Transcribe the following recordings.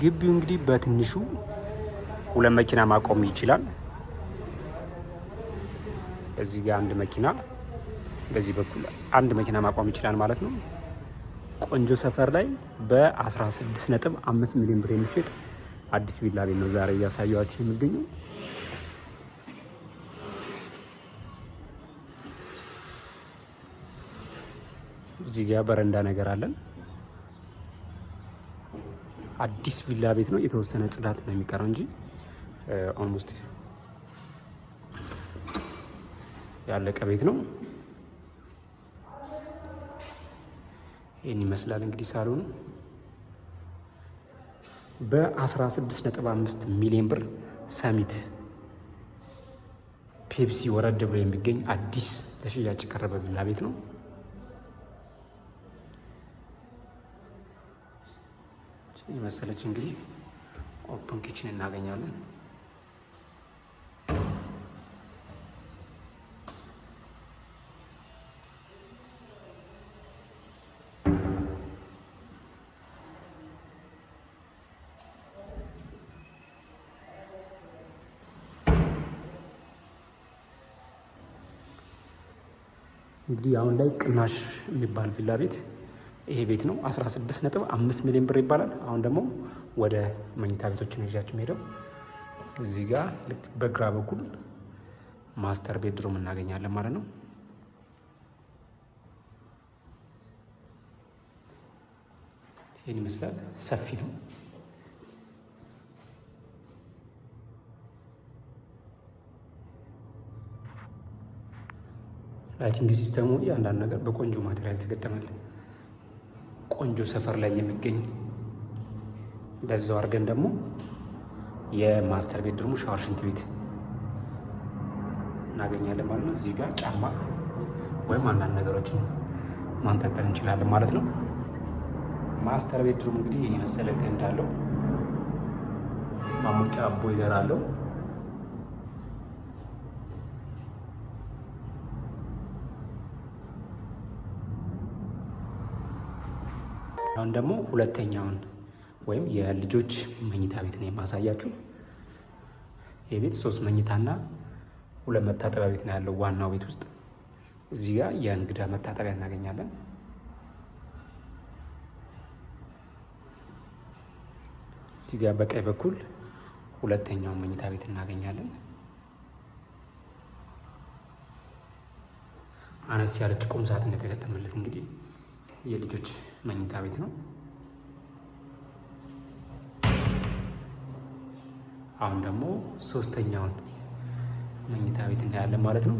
ግቢው እንግዲህ በትንሹ 2 መኪና ማቆም ይችላል። እዚህ ጋር አንድ መኪና፣ በዚህ በኩል አንድ መኪና ማቆም ይችላል ማለት ነው። ቆንጆ ሰፈር ላይ በ16.5 ሚሊዮን ብር የሚሸጥ አዲስ ቪላ ቤት ነው ዛሬ እያሳየኋችሁ የሚገኘው። እዚህ ጋር በረንዳ ነገር አለን። አዲስ ቪላ ቤት ነው። የተወሰነ ጽዳት ነው የሚቀረው እንጂ ኦልሞስት ያለቀ ቤት ነው። ይህን ይመስላል እንግዲህ ሳሎኑ በ16.5 ሚሊዮን ብር ሰሚት ፔፕሲ ወረድ ብሎ የሚገኝ አዲስ ለሽያጭ የቀረበ ቪላ ቤት ነው። የመሰለች እንግዲህ ኦፕን ኪችን እናገኛለን። እንግዲህ አሁን ላይ ቅናሽ የሚባል ቪላ ቤት ይሄ ቤት ነው። 16.5 ሚሊዮን ብር ይባላል። አሁን ደግሞ ወደ መኝታ ቤቶችን ይዣችሁ ሄደው እዚህ ጋር ልክ በግራ በኩል ማስተር ቤድሩም እናገኛለን ማለት ነው። ይህን ይመስላል። ሰፊ ነው። ላይቲንግ ሲስተሙ እያንዳንዱ ነገር በቆንጆ ማቴሪያል ተገጠመልን። ቆንጆ ሰፈር ላይ የሚገኝ በዛው አድርገን ደግሞ የማስተር ቤድሩሙ ሻወር፣ ሽንት ቤት እናገኛለን ማለት ነው። እዚህ ጋር ጫማ ወይም አንዳንድ ነገሮችን ማንጠልጠል እንችላለን ማለት ነው። ማስተር ቤድሩም እንግዲህ ይህን የመሰለ ገንዳ አለው። ማሞቂያ ቦይለር አለው። አሁን ደግሞ ሁለተኛውን ወይም የልጆች መኝታ ቤት ነው የማሳያችሁ። የቤት 3 መኝታና 2 መታጠቢያ ቤት ነው ያለው ዋናው ቤት ውስጥ። እዚህ ጋር የእንግዳ መታጠቢያ እናገኛለን። እዚህ ጋር በቀኝ በኩል ሁለተኛውን መኝታ ቤት እናገኛለን። አነስ ያለች ቁም ሳጥን የተገጠመለት እንግዲህ የልጆች መኝታ ቤት ነው። አሁን ደግሞ ሶስተኛውን መኝታ ቤት እናያለን ማለት ነው።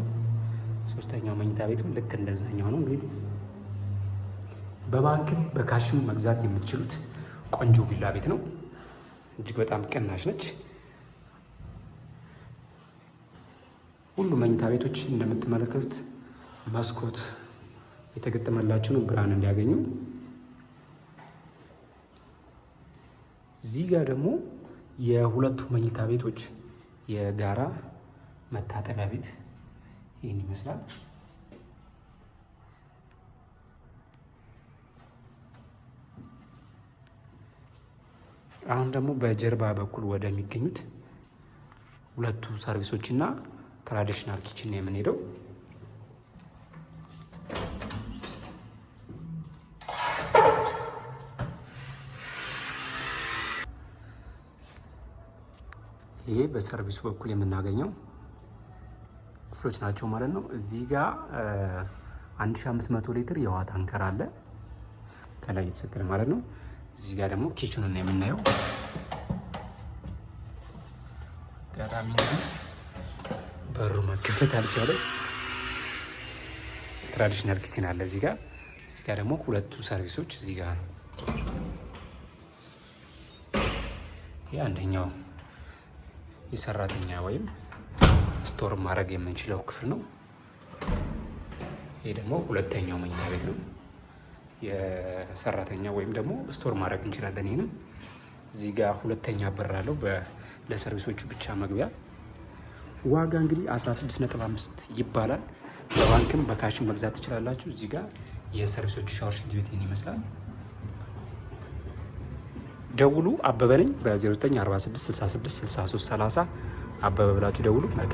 ሶስተኛው መኝታ ቤቱ ልክ እንደዛኛው ነው። እንግዲህ በባንክም በካሽም መግዛት የምትችሉት ቆንጆ ቪላ ቤት ነው። እጅግ በጣም ቅናሽ ነች። ሁሉ መኝታ ቤቶች እንደምትመለከቱት መስኮት የተገጠመላቸው ነው፣ ብርሃን እንዲያገኙ። እዚህ ጋር ደግሞ የሁለቱ መኝታ ቤቶች የጋራ መታጠቢያ ቤት ይህን ይመስላል። አሁን ደግሞ በጀርባ በኩል ወደሚገኙት ሁለቱ ሰርቪሶች እና ትራዲሽናል ኪችን ነው የምንሄደው። ይሄ በሰርቪሱ በኩል የምናገኘው ክፍሎች ናቸው ማለት ነው። እዚህ ጋር 1500 ሊትር የውሃ ታንከር አለ ከላይ የተሰቀለ ማለት ነው። እዚህ ጋር ደግሞ ኪችኑን ነው የምናየው። ገራሚ በሩ መከፈት አልቻለ። ትራዲሽናል ኪችን አለ እዚህ ጋር። እዚህ ጋር ደግሞ ሁለቱ ሰርቪሶች እዚህ ጋር ነው። ይሄ አንደኛው የሰራተኛ ወይም ስቶር ማድረግ የምንችለው ክፍል ነው። ይሄ ደግሞ ሁለተኛው መኝታ ቤት ነው። የሰራተኛ ወይም ደግሞ ስቶር ማድረግ እንችላለን። ይሄንም እዚህ ጋር ሁለተኛ በር አለው ለሰርቪሶቹ ብቻ መግቢያ። ዋጋ እንግዲህ 16.5 ይባላል። በባንክም በካሽም መግዛት ትችላላችሁ። እዚህ ጋር የሰርቪሶቹ ሻወር፣ ሽንት ቤት ይመስላል። ደውሉ። አበበ ነኝ። በ0946666330 አበበ ብላችሁ ደውሉ። መልካም